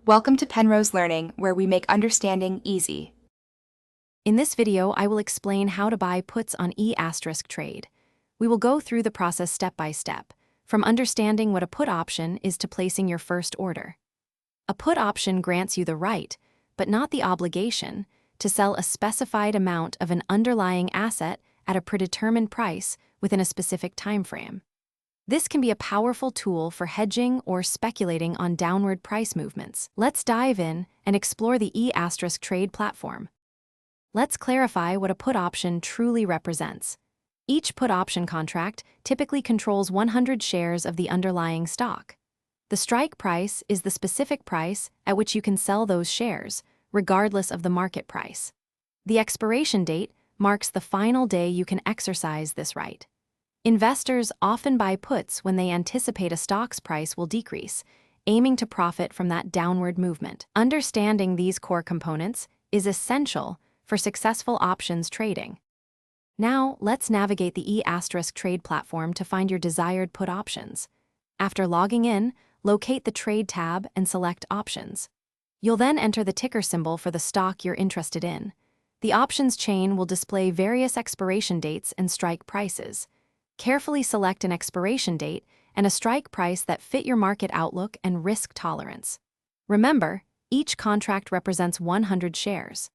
Welcome to Penrose Learning, where we make understanding easy. In this video, I will explain how to buy puts on Etrade. We will go through the process step by step, from understanding what a put option is to placing your first order. A put option grants you the right, but not the obligation, to sell a specified amount of an underlying asset at a predetermined price within a specific time frame. This can be a powerful tool for hedging or speculating on downward price movements. Let's dive in and explore the Etrade platform. Let's clarify what a put option truly represents. Each put option contract typically controls 100 shares of the underlying stock. The strike price is the specific price at which you can sell those shares, regardless of the market price. The expiration date marks the final day you can exercise this right. Investors often buy puts when they anticipate a stock's price will decrease, aiming to profit from that downward movement. Understanding these core components is essential for successful options trading. Now, let's navigate the Etrade platform to find your desired put options. After logging in, locate the Trade tab and select Options. You'll then enter the ticker symbol for the stock you're interested in. The options chain will display various expiration dates and strike prices. Carefully select an expiration date and a strike price that fit your market outlook and risk tolerance. Remember, each contract represents 100 shares.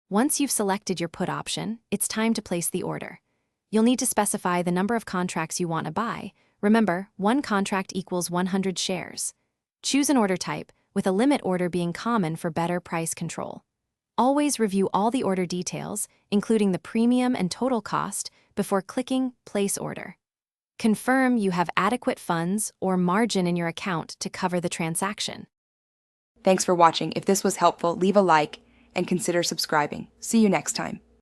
Once you've selected your put option, it's time to place the order. You'll need to specify the number of contracts you want to buy. Remember, one contract equals 100 shares. Choose an order type, with a limit order being common for better price control. Always review all the order details, including the premium and total cost, before clicking Place Order. Confirm you have adequate funds or margin in your account to cover the transaction. Thanks for watching. If this was helpful, leave a like and consider subscribing. See you next time.